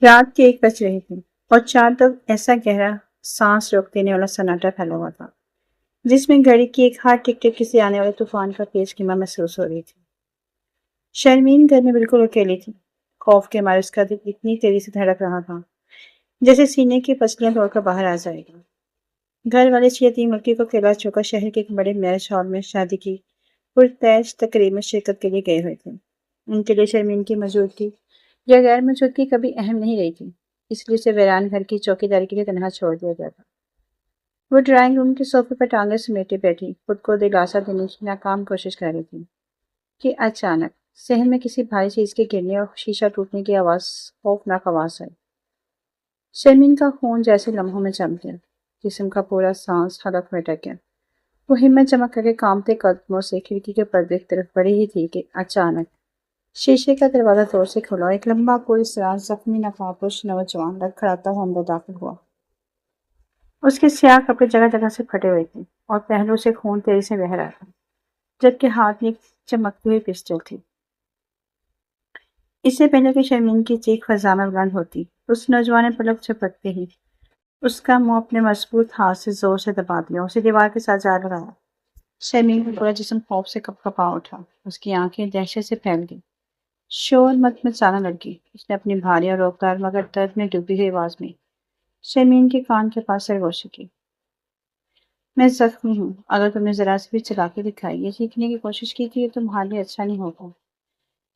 رات کے 1 بج رہی تھی اور چار طرف ایسا گہرا سانس روک دینے والا سناٹا پھیلا ہوا تھا جس میں گھڑی کی ایک ہار ٹک ٹک سے آنے والے طوفان کا تیز خیمہ محسوس ہو رہی تھی۔ شرمین گھر میں بالکل اکیلی تھی۔ خوف کے مارے اس کا دل اتنی تیزی سے دھڑک رہا تھا جیسے سینے کی پسلیاں توڑ کر باہر آ جائے گا۔ گھر والے اس یتیم لڑکی کو اکیلا چھوڑ کر شہر کے ایک بڑے میرج ہال میں شادی کی پرتعش تقریب میں شرکت کے لیے گئے ہوئے تھے۔ ان کے لیے شرمین کی موجودگی یا غیر موجودگی کبھی اہم نہیں رہی تھی، اس لیے اسے ویران گھر کی چوکی داری کے لیے تنہا چھوڑ دیا گیا تھا۔ وہ ڈرائنگ روم کے صوفے پر ٹانگیں سمیٹے بیٹھی خود کو دلاسا دینے کی ناکام کوشش کر رہی تھی کہ اچانک صحن میں کسی بھاری چیز کے گرنے اور شیشہ ٹوٹنے کی آواز خوفناک آواز آئی۔ شرمین کا خون جیسے لمحوں میں جم گیا، جسم کا پورا سانس حلق میں اٹک گیا۔ وہ ہمت جمع کر کے کانپتے قدموں سے کھڑکی کے پردے کی طرف بڑھی ہی تھی کہ اچانک شیشے کا دروازہ زور سے کھلا اور ایک لمبا پوری طرح زخمی نقابپوش نوجوان لڑکھڑاتا ہوا اندر داخل ہوا۔ اس کے سیاہ کپڑے جگہ جگہ سے پھٹے ہوئے تھے اور پہلو سے خون تیزی سے بہہ رہا تھا، جبکہ ہاتھ میں ایک چمکتی ہوئی پسٹل تھی۔ اس سے پہلے کہ شرمین کی چیخ فضا میں بلند ہوتی، اس نوجوان نے پلک جھپکتے ہی اس کا منہ اپنے مضبوط ہاتھ سے زور سے دبا دیا، اسے دیوار کے ساتھ جا لگایا۔ شرمین کا پورا جسم خوف سے کپ کپا اٹھا، اس کی آنکھیں دہشت سے پھیل گئی۔ شور مت مچانا لڑکی، اس نے اپنی بھاری اور روکدار مگر درد میں ڈوبی ہوئی آواز میں شرمین کے کان کے پاس سرگوشی کی۔ میں زخمی ہوں، اگر تم نے ذرا سی بھی چلاکی دکھائی یا چیخنے کی کوشش کی تو یہ تمہارے لیے اچھا نہیں ہوگا۔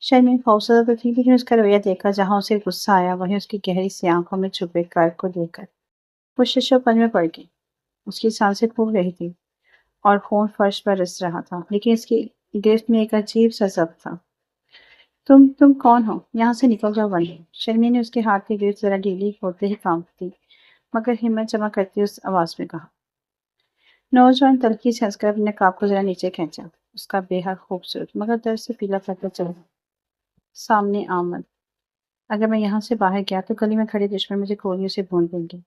شرمین خوفزدہ تو تھی، لیکن اس کا رویہ دیکھا جہاں اسے غصہ آیا وہیں اس کی گہری سی آنکھوں میں چھپے کرب کو دیکھ کر وہ ششو پن میں پڑ گئی۔ اس کی سانسیں پھول رہی تھی اور خون فرش پر رس رہا تھا، لیکن اس کی گرفت میں ایک عجیب سا ضبط تھا۔ تم کون ہو؟ یہاں سے نکل جاؤ ورنہ۔ شرمین نے اس کے ہاتھ کی گرفت ذرا ڈھیلی ہوتے ہی کانپتی مگر ہمت جمع کرتی اس آواز میں کہا۔ نوجوان تلخی سے ہنس کر اپنے نقاب کو ذرا نیچے کھینچا، اس کا بے حد خوبصورت مگر درد سے پیلا پڑتا چہرہ سامنے آمد۔ اگر میں یہاں سے باہر گیا تو گلی میں کھڑے دشمن مجھے گولیوں سے بھون دیں گے،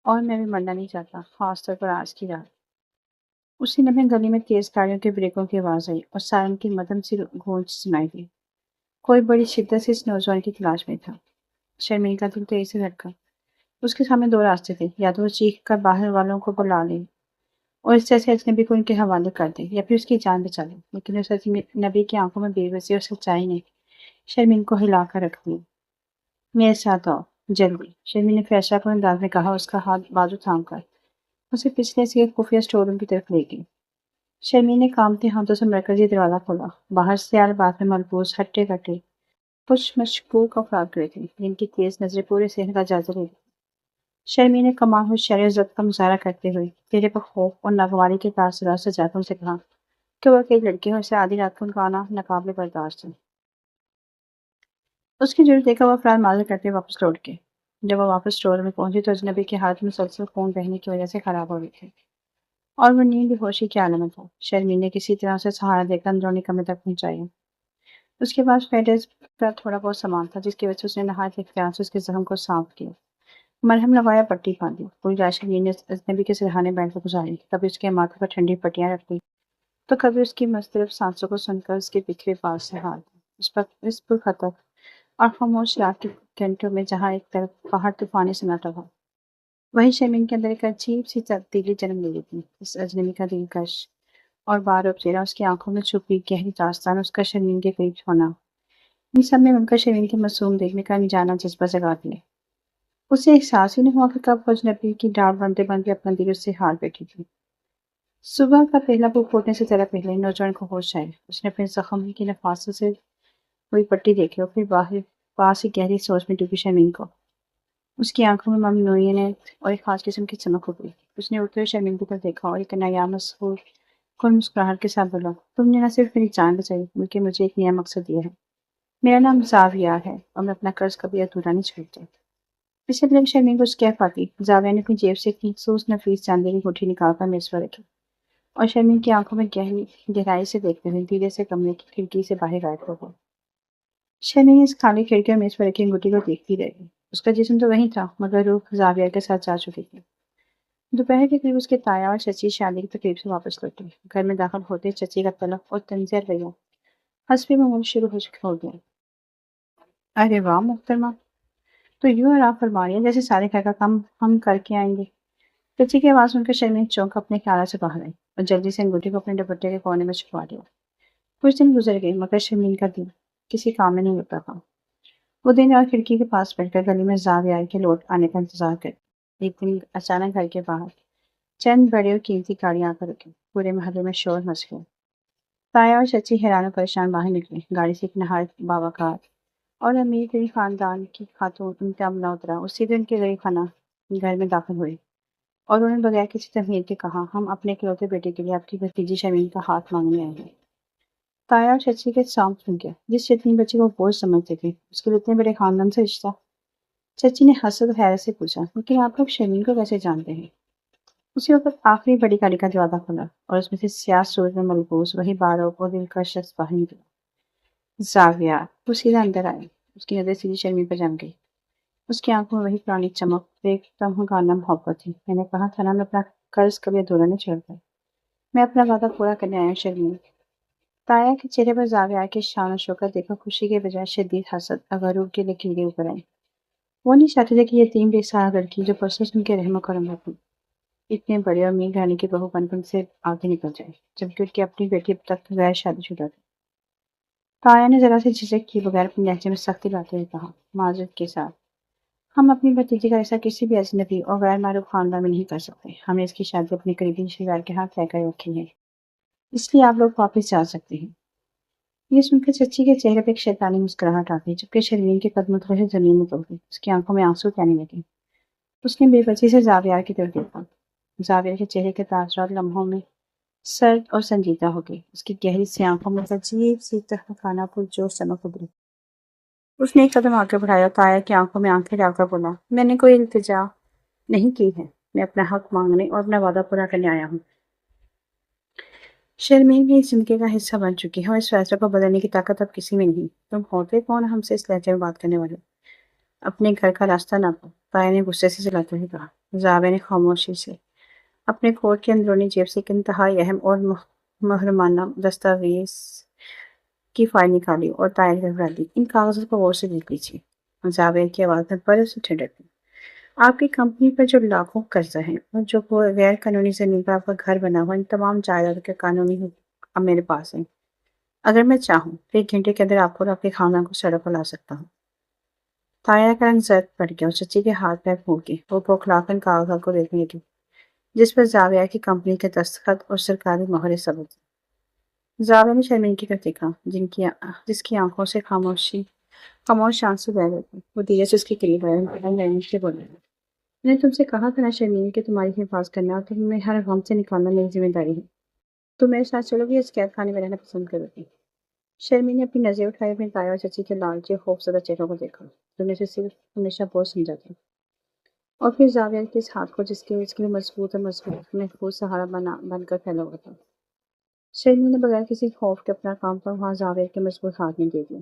اور میں بھی مرنا نہیں چاہتا، خاص طور پر آج کی رات۔ اسی لمحے گلی میں تیز گاڑیوں کے بریکوں کی آواز آئی اور سائرن کی مدھم سی گونج سنائی دی۔ کوئی بڑی شدت سے اس نوجوان کی تلاش میں تھا۔ شرمین کا دل تیزی سے دھڑکا۔ اس کے سامنے دو راستے تھے، یا تو وہ چیخ کر باہر والوں کو بلا لے اور اس جیسے اجنبی کو ان کے حوالے کر دے، یا پھر اس کی جان بچا لے، لیکن اس اجنبی کی آنکھوں میں بے بسی اور سچائی نے شرمین کو ہلا کر رکھ دیا۔ میرے ساتھ آؤ، جلدی، شرمین نے فیصلہ کن انداز میں کہا، اس کا ہاتھ بازو تھام کر اسے پچھلے سے ایک خفیہ اسٹور روم کی طرف لے گئی۔ شرمین نے کانپتے ہاتھوں سے مرکزی دروازہ کھولا۔ باہر سیال بات میں ملبوس ہٹے کٹے کچھ مشکوک افراد کھڑے تھے، جن کی تیز نظریں پورے صحن کا جائزہ لے رہی تھیں۔ شرمین نے کمال ہوشیاری اور ضبط کا مظاہرہ کرتے ہوئے چہرے پر خوف اور ناگواری کے تاثرات سے جاتے سے کہا کہ وہ اکیلی لڑکی ہے اور اسے آدھی رات کو ان کا آنا ناقابل برداشت ہے۔ اس کی جرأت دیکھ کر وہ افراد معذرت کرتے ہوئے واپس لوٹ گئے۔ جب وہ واپس اسٹور میں پہنچی تو اجنبی کی حالت مسلسل خون بہنے کی وجہ سے خراب ہو رہی تھی اور وہ نیند بے ہوشی کے عالم میں تھا۔ شرمین نے کسی طرح سے سہارا دے کر اندرونی کمرے تک پہنچایا۔ اس کے پاس بینڈیج کا تھوڑا بہت سامان تھا، جس کی وجہ سے اس نے نہایت احتیاط سے اس کے زخم کو صاف کیا، مرہم لگایا، پٹی باندھی۔ پوری رات شرمین نے اجنبی کے سرہانے بیٹھ کر گزاری، کبھی اس کے ماتھے پر ٹھنڈی پٹیاں رکھ دی تو کبھی اس کی مضطرب سانسوں کو سن کر اس کے بکھرے بال سے ہار دی۔ اس پرخطر اور خاموش رات کے گھنٹوں میں جہاں ایک طرف باہر طوفانی سناٹا تھا، وہیں شرمین کے اندر ایک عجیب سی تبدیلی جنم لے لی تھی۔ اس اجنبی کا دلکش اور بارعب چہرہ، اس کی آنکھوں میں چھپی گہری داستان، اس کا شرمین کے قریب ہونا، ان سب نے مل کر شرمین کے معصوم دیکھنے کا انجانا جذبہ جگا دیا۔ اسے احساس ہی نہیں ہوا کہ کب وہ اجنبی کی ڈاڑھ بنتے بنتے اپنا دل اس سے ہار بیٹھی تھی۔ صبح کا پہلا بھوک پھوٹنے سے ذرا پہلے نوجوان کو ہوش آئے۔ اس نے اپنے زخم کی نفاست سے ہوئی پٹی دیکھی اور پھر باہر پاس ہی گہری سوچ میں ڈوبی شرمین کو۔ اس کی آنکھوں میں ممنوعیت اور ایک خاص قسم کی چمک ہو گئی۔ اس نے اٹھتے ہوئے شرمین کی طرف دیکھا اور ایک نیا مسحور کن مسکراہٹ کے ساتھ بولا، تم نے نہ صرف میری جان بچائی بلکہ مجھے ایک نیا مقصد دیا ہے۔ میرا نام زاویہ ہے اور میں اپنا قرض کبھی ادھورا نہیں چھوڑتا۔ اس سے پہلے شرمین کچھ کہہ پاتی، زاویہ نے اپنی جیب سے ایک مخصوص نفیس چاندی کی گٹھی نکال کر میز پر رکھی اور شرمین کی آنکھوں میں گہرائی سے دیکھتے ہوئے دھیرے سے کمرے کی کھڑکی سے باہر غائب ہو گئی۔ شرمین اس خالی کھڑکی اور میز پر رکھی انگوٹھی کو دیکھتی رہ گئی۔ اس کا جسم تو وہیں تھا مگر روح زاویہ کے ساتھ جا چکی تھی۔ دوپہر کے قریب اس کے تایا اور چچی شادی کی تقریب سے واپس لوٹے۔ گھر میں داخل ہوتے چچی کا طلب اور طنزیہ رویہ حسب معمول شروع ہو گیا۔ ارے واہ محترمہ، تو یوں آرام فرما رہی ہے جیسے سارے گھر کا کام ہم کر کے آئیں گے۔ چچی کی آواز سن کر شرمین چونک اپنے خیالات سے باہر آئی اور جلدی سے انگوٹھی کو اپنے دوپٹے کے کونے میں چھپا دیا۔ کچھ دن گزر گئے مگر شرمین کا دل کسی کام میں نہیں لگتا تھا۔ وہ دن رات کھڑکی کے پاس بیٹھ کر گلی میں زاویہ کے لوٹ آنے کا انتظار کرتی۔ ایک دن اچانک گھر کے باہر چند بڑے اور قیمتی گاڑیاں آ کر رکیں۔ پورے محلے میں شور مچ گیا۔ تایا اور چچی حیران و پریشان باہر نکلے۔ گاڑی سے ایک نہایت باوقار اور امیر ترین خاندان کی خاتون ان کا عملہ اترا اور سیدھے ان کے غریب خانہ گھر میں داخل ہوئی اور انہوں نے بغیر کسی تمہید کے کہا، ہم اپنے اکلوتے بیٹے کے لیے آپ کی بھتیجی شرمین کا ہاتھ مانگنے آئے ہیں۔ تایا اور چچی کے سانپ سن گیا۔ جس چتنی بچی کو وہ بوجھ سمجھتے تھے اس کے لیے اتنے بڑے خاندان سے رشتہ۔ چچی نے حسد و حیرت سے پوچھا، لیکن آپ لوگ شرمین کو کیسے جانتے ہیں؟ اسی وقت آخری بڑی گاڑی کا دروازہ کھلا اور اس میں سے سیاہ سوٹ میں ملبوس وہی باروق اور دلکش شخص باہر نکلا۔ زاویہ۔ وہ سیدھا اندر آئے۔ اس کی نظر سیدھی شرمین پر جم گئی۔ اس کی آنکھوں میں وہی پرانی چمک، ایک دم ہنگامہ محبت تھی۔ میں نے کہا تھا نا میں اپنا قرض کبھی ادھورا نہیں چھوڑتا۔ میں اپنا وعدہ پورا کرنے آیا ہوں شرمین۔ تایا کے چہرے پر زاویہ کے شان و شوکت دیکھ کر خوشی کے بجائے شدید حسد اور غرور کے لکیریں اوپر آئیں۔ وہ نہیں چاہتے تھے کہ یہ یتیم بے سہارا لڑکی جو پرسوں ان کے رحم و کرم میں تھی، اتنے بڑے اور امیر گھرانے کی بہو بن کر ان سے آگے نکل جائے، جبکہ ان کی اپنی بیٹی اب تک غیر شادی شدہ تھی۔ تایا نے ذرا سے جھجک کیے بغیر اپنے لہجے میں سختی لاتے ہوئے کہا، معذرت کے ساتھ، ہم اپنی بھتیجی کا ایسا کسی بھی اجنبی اور غیر معروف خاندان میں نہیں کر سکتے۔ ہم نے اس کی شادی اپنے قریبی رشتے دار کے ہاتھ طے کر رکھی ہے، اس لیے آپ لوگ واپس جا سکتے ہیں۔ یہ سن کر چچی کے چہرے پہ ایک شیطانی مسکراہٹ آ گئی، جبکہ شرمین کے قدموں تلے سے زمین میں اتر گئی۔ اس کی آنکھوں میں آنسو کہنے لگے۔ اس نے بے بسی سے زاویہ کی طرف دیکھا۔ زاویہ کے چہرے کے تاثرات لمحوں میں سرد اور سنجیدہ ہو گئے۔ اس کی گہری سی آنکھوں میں عجیب سی تہمتانہ پرجوش چمک ابھری۔ اس نے ایک قدم آگے بڑھایا اور تایا کی آنکھوں میں آنکھیں ڈال کر بولا، میں نے کوئی التجا نہیں کی ہے، میں اپنا حق مانگنے اور اپنا وعدہ پورا کرنے آیا ہوں۔ شرمین بھی اس زندگی کا حصہ بن چکی ہے اور اس فیصلے کو بدلنے کی طاقت اب کسی میں نہیں۔ تم ہوتے کون ہم سے اس لہجے میں بات کرنے والے؟ اپنے گھر کا راستہ نہ پا، تایا نے غصے سے چلاتے ہوئے کہا۔ زاویہ نے خاموشی سے اپنے کوٹ کی اندرونی جیب سے ایک انتہائی اہم اور محرمانہ دستاویز کی فائل نکالی اور تایا کی طرف ڈال دی۔ ان کاغذات کو غور سے دیکھ لیجیے۔ زاویہ کی آواز میں برف سے ٹھنڈک تھی۔ آپ کی کمپنی پر جو لاکھوں قرضہ ہے اور جو غیر قانونی زمین پر آپ کا گھر بنا ہوا، ان تمام جائیدادوں کے قانونی حقوق اب میرے پاس ہیں۔ اگر میں چاہوں تو 1 گھنٹے کے اندر آپ کو اور آپ کے خاندان کو سڑک پر لا سکتا ہوں۔ تایا کا رنگ زرد پڑ گیا اور چچی کے ہاتھ پیر پھول گئے۔ وہ بوکھلا کر کاغذات کو دیکھنے لگی جس پر زاویہ کی کمپنی کے دستخط اور سرکاری مہر ثبت تھے۔ زاویہ نے شرمین کی طرف دیکھا جس کی آنکھوں سے خاموش آنسو بہہ رہے تھے۔ وہ دھیرے سے اس کے قریب آیا سے بولے، میں نے تم سے کہا تھا نا شرمین کہ تمہاری حفاظت کرنا اور تمہیں ہر غم سے نکالنا میری ذمہ داری ہے۔ تم میرے ساتھ چلو گی، اس قید خانے میں رہنا پسند کرو گی؟ شرمین نے اپنی نظریں اٹھائی، اپنے تایا اور چچی کے لالچی خوفزدہ چہروں کو دیکھا۔ تم نے اسے صرف ہمیشہ بوجھ سمجھا تھا۔ اور پھر زاویہ کے اس ہاتھ کو جس کے لیے مضبوط محفوظ سہارا بن کر پھیلا ہوا تھا۔ شرمین نے بغیر کسی خوف کے اپنا کام پر وہاں زاویہ کے مضبوط ہاتھ میں دے دیا۔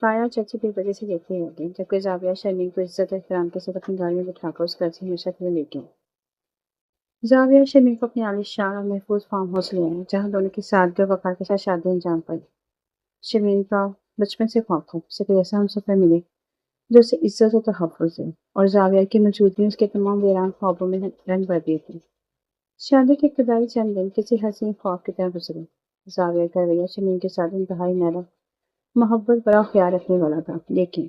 تایا اور چچی بے وجہ سے دیکھتے رہ گئے، جبکہ زاویہ شرمین کو عزت اور احترام کے ساتھ اپنی گاڑی میں بٹھا کر اس گھر سے ہمیشہ کے لیے لے گیا۔ زاویہ اور شرمین کو اپنی عالیشان اور محفوظ فارم ہاؤس لے آئے، جہاں دونوں کی سادگی اور وقار کے ساتھ شادی انجام پائی۔ شرمین کا بچپن سے خواب تھا اسے کوئی ایسا ہمسفر ملے جو اسے عزت و تحفظ دے، اور زاویہ کی موجودگی اس کے تمام ویران خوابوں میں رنگ بھر دیے تھے۔ شادی کے ابتدائی چند دن کسی حسین خواب کی طرح گزرے۔ زاویہ کا رویہ شرمین کے ساتھ انتہائی نرم، محبت بڑا خیال رکھنے والا تھا، لیکن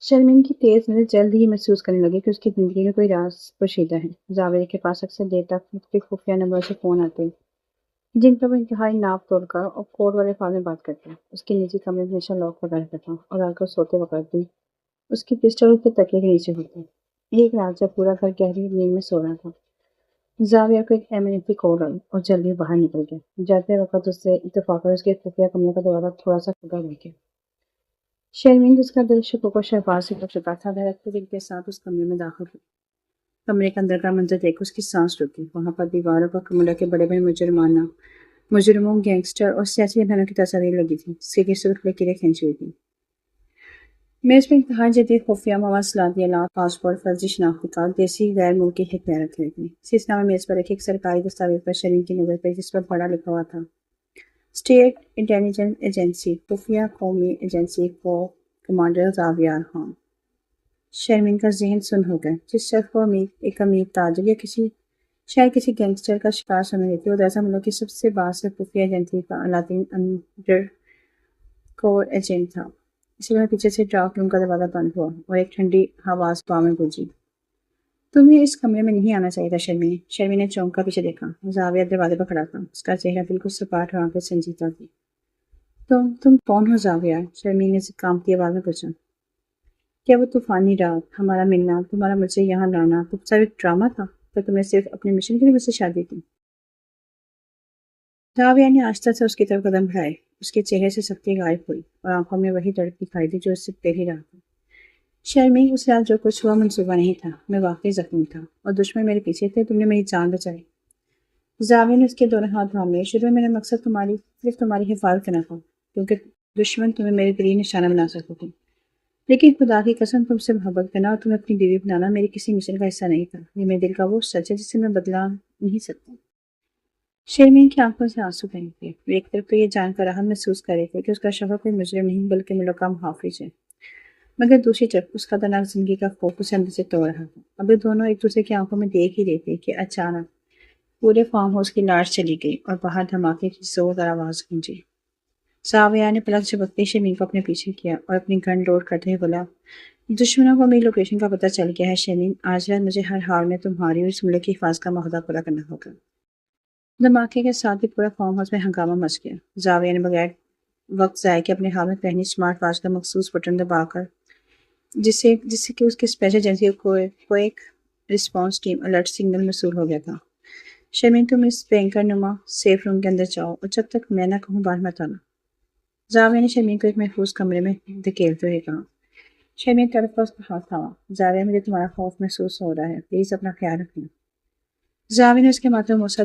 شرمین کی تیز نظر جلد ہی محسوس کرنے لگی کہ اس کی زندگی میں کوئی راز پوشیدہ ہے۔ زاویہ کے پاس اکثر دیر تک مختلف خفیہ نمبروں سے فون آتے جن پر وہ انتہائی ناپ تول کر اور کوڈ والے فال میں بات کرتا۔ اس کے نجی کمرے میں ہمیشہ لاک لگا رہتا تھا اور رات کو سوتے وقت بھی اس کی پسٹل اس کے تکیے کے نیچے ہوتی۔ ایک رات جب پورا گھر گہری نیند میں سو رہا تھا، زاویہ کو ایک ایمرجنسی کال آئی اور جلدی باہر نکل گیا۔ جاتے وقت اس سے اتفاقاً اس کے خفیہ کمرے کا دروازہ تھوڑا سا کھلا رہ گیا۔ شرمین جس کا دل شکوک و شہباز سے کر چکا تھا، دھڑکتے دل کے ساتھ اس کمرے میں داخل ہوئی۔ کمرے کا اندر کا منظر دیکھ اس کی سانس رکی۔ وہاں پر دیواروں پر ملک کے بڑے بڑے مجرموں، گینگسٹر اور سیاسی رہنماؤں کی تصاویر لگی تھی۔ سیدھی سرخ لکیریں کھینچی ہوئی تھیں۔ میز پر انتہائی جدید خفیہ مواصلاتی آلات، پاسپورٹ، فرضی شناختی کارڈ، دیسی غیر ملکی حقائق رکھے ہوئے تھے۔ اسی نامے میز پر رکھی ایک سرکاری دستاویز پر شرمین کی نظر پڑی جس پر بڑا لکھا ہوا تھا، اسٹیٹ انٹیلیجنس ایجنسی، خفیہ قومی ایجنسی فور کمانڈر زاویہ خان۔ شرمین کا ذہن سن ہو گیا. جس شخص کو ایک امیر تاجر یا شاید کسی گینگسٹر کا شکار سمجھ لیتی، وہ دراصل ملک کی سب سے بااثر خفیہ ایجنسی کا الاتین انڈر کور ایجنٹ تھا. اسی وقت پیچھے سے ڈارک روم کا دروازہ بند ہوا اور ایک ٹھنڈی آواز پاؤں میں گونجی. تمہیں اس کمرے میں نہیں آنا چاہیے تھا شرمین. شرمین نے چونک کر پیچھے دیکھا. زاویہ دروازے پر کھڑا تھا. اس کا چہرہ بالکل سپاٹ اور آنکھیں سنجیدہ تھی. تم کون ہو زاویہ؟ شرمین نے کانپتی آواز میں پوچھا. کیا وہ طوفانی رات، ہمارا ملنا، تمہارا مجھے یہاں لانا، تو صرف ایک ڈرامہ تھا؟ تو تمہیں صرف اپنے مشن کے لیے مجھ سے شادی کی؟ زاویہ نے آہستہ سے اس کی طرف قدم بڑھائے. اس کے چہرے سے سختی غائب ہوئی اور آنکھوں میں وہی دھڑک دکھائی دی جو اس سے پہلی رات تھی. شرمین، اس رات جو کچھ ہوا منصوبہ نہیں تھا. میں واقعی زخمی تھا اور دشمن میرے پیچھے تھے. تم نے میری جان بچائی. زاویہ نے اس کے دونوں ہاتھ تھام لیے. شروع میں میرا مقصد صرف تمہاری حفاظت کرنا تھا، کیونکہ دشمن تمہیں میرے دلی نشانہ بنا سکتے تھے. لیکن خدا کی قسم، تم سے محبت کرنا اور تمہیں اپنی بیوی بنانا میری کسی مشن کا حصہ نہیں تھا. یہ میرے دل کا وہ سچ ہے جسے میں بدلا نہیں سکتا. شرمین کی آنکھوں سے آنسو بہنے تھے. وہ ایک طرف تو یہ جان کر راحت محسوس کر رہے تھے کہ اس کا شوہر کوئی مجرم نہیں بلکہ ملک کا محافظ ہے، مگر دوسری طرف اس کا خطرناک زندگی کا خوف اسے اندر سے توڑ رہا تھا. اب دونوں ایک دوسرے کی آنکھوں میں دیکھ ہی رہے تھے کہ اچانک پورے فارم ہاؤس کی لائٹ چلی گئی اور باہر دھماکے کی زوردار آواز گونجی. زاویہ نے پلک جھپکتے شرمین کو اپنے پیچھے کیا اور اپنی گن لوڈ کرتے ہوئے بولا. دشمنوں کو میری لوکیشن کا پتہ چل گیا ہے شرمین. آج رات مجھے ہر حال میں تمہاری اور اس ملک کی حفاظت کا معاہدہ پورا کرنا ہوگا. دھماکے کے ساتھ ہی پورا فارم ہاؤس میں ہنگامہ مچ گیا. زاویہ نے بغیر وقت ضائع کے اپنے ہاتھ میں پہنی اسمارٹ واچ کا مخصوص بٹن دبا کر جس سے کہ اس کے اسپیشل ایجنسی کو ایک رسپانس ٹیم الرٹ سگنل موصول ہو گیا تھا. شرمین، تم اس بینکر نما سیف روم کے اندر جاؤ اور جب تک میں نہ کہوں باہر مت آنا. زاویہ نے شرمین کو ایک محفوظ کمرے میں دھکیلتے ہوئے کہا. شرمین طرف کا اس کا ہاتھ تھاما. زاویہ، مجھے تمہارا خوف محسوس ہو رہا ہے. پلیز اپنا خیال رکھنا. زاویہ نے اس کے ماتھے بوسہ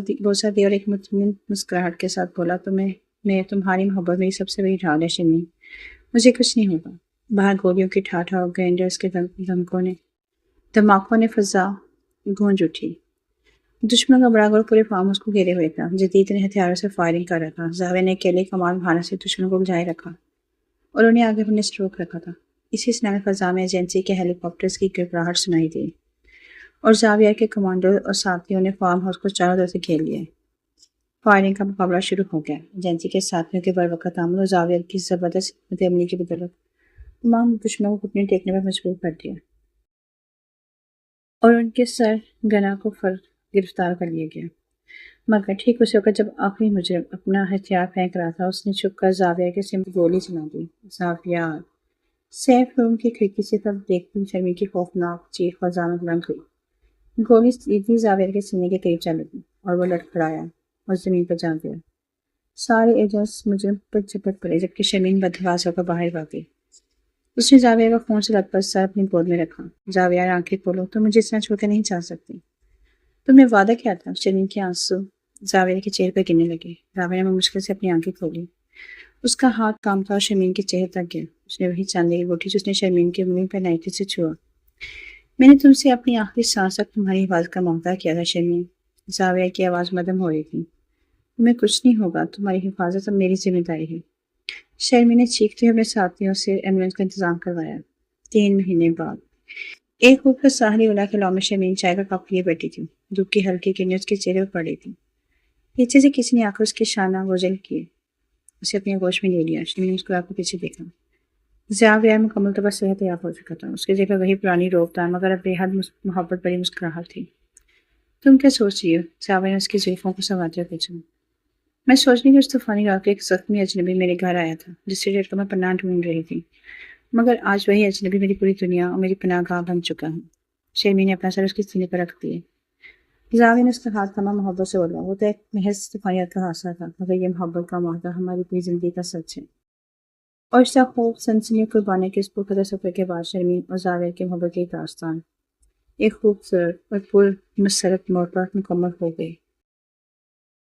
دیا اور ایک مطمئن مسکراہٹ کے ساتھ بولا. میں تمہاری محبت میری سب سے بڑی ڈھال ہے شرمین. مجھے کچھ نہیں ہوگا. باہر گولیوں کی ٹھاٹھا اور گرینیڈرز کے دھماکوں نے فضا گونج اٹھی. دشمن کا بڑا گروہ پورے فارم ہاؤس کو گھیرے ہوئے تھا. جدید ہتھیاروں سے فائرنگ کر رہا تھا. زاویہ نے اکیلے کمان بہانے سے دشمن کو الجھائے رکھا اور انہیں آگے بڑھنے سے روک رکھا تھا. اسی اسلامی فضا میں ایجنسی کے ہیلی کاپٹرز کی گڑگڑاہٹ سنائی دی اور زاویہ کے کمانڈو اور ساتھیوں نے فارم ہاؤس کو چاروں طرف سے گھیر لیا. فائرنگ کا مقابلہ شروع ہو گیا. ایجنسی کے ساتھیوں کے بروقت عمل اور زاویہ کی زبردست حکمت عملی کی بدولت تمام دشمنوں کو گھٹنے ٹیکنے پر مجبور کر دیا اور ان کے سر گنا کو گرفتار کر لیا گیا. مگر ٹھیک اسی وقت جب آخری مجرم اپنا ہتھیار پھینک رہا تھا، اس نے چھپ کر زاویہ کے سمت گولی چلا دی. زاویہ! سیف روم کی کھڑکی سے تب دیکھتی شرمین کی خوفناک چیخ فضا میں بلند ہوئی. گولی سیدھی زاویہ کے سینے کے قریب چل لگی اور وہ لڑکھڑایا اور زمین پر جا گیا. سارے ایجنٹس مجرم پر جھپٹ پڑے جبکہ شرمین بدحواس ہو کر باہر بھاگ گئی. اس نے زاویہ کا خون سے لت سر اپنی گود میں رکھا. زاویہ، آنکھیں کھولو. تم مجھے اس طرح چھوڑ کر نہیں جا سکتی. تم نے وعدہ کیا تھا. شرمین کے آنسو زاویہ کے چہرے پر گرنے لگے. زاویہ نے مشکل سے اپنی آنکھیں کھولی. اس کا ہاتھ کام تھا اور شرمین کے چہرے تک گیا. اس نے وہی چاندی کی انگوٹھی جو اس نے شرمین کی انگلی پر نائٹی سے چھوا. میں نے تم سے اپنی آخری سانس تک تمہاری حفاظت کا معاہدہ کیا تھا شرمین. زاویہ کی آواز مدھم ہو رہی تھی. تمہیں کچھ نہیں ہوگا. تمہاری حفاظت اب میری ذمہ داری ہے. شرمین نے چیختے ہوئے اپنے ساتھیوں سے ایمبولینس کا انتظام کروایا. 3 مہینے بعد ایک خوبصورت ساحلی علاقے میں شرمین چائے کا کپ لیے بیٹھی تھی. دھوپ کی ہلکی کرنیں اس کے چہرے پر پڑ رہی تھی. پیچھے سے کسی نے آ کر اس کے شانہ گوجل کیے. اسے اپنی آغوش میں لے لیا. شرمین نے مسکرا کر پیچھے دیکھا. زاویہ مکمل طور پر صحت یاب ہو چکا تھا. اس کے چہرے پر وہی پرانی روب تھا مگر اب بے حد محبت بڑی مسکراہٹ تھی. تم کیا سوچ رہی ہو؟ زاویہ نے اس کی زلفوں کو سنواتے ہوئے پوچھا. میں سوچ رہی کہ اس طوفانی رات کو ایک زخمی اجنبی میرے گھر آیا تھا جس سے ڈر کر میں پناہ ڈھونڈ رہی تھی، مگر آج وہی اجنبی میری پوری دنیا اور میری پناہ گاہ بن چکا ہے. شرمین نے اپنا سر اس کی سینے پر رکھ دیا. زاویہ نے اس کا ہاتھ تھاما. محبت سے بولا. وہ تو ایک محض طوفانیات کا حادثہ تھا مگر یہ محبت کا معاہدہ ہماری پوری زندگی کا سچ ہے. اور اس خوف سنسنی اور قربانی کے اس پرقدر سفر کے بعد شرمین اور زاویہ کی محبت کی داستان ایک خوبصورت اور پر مسرت موڑ پر مکمل ہو گئی.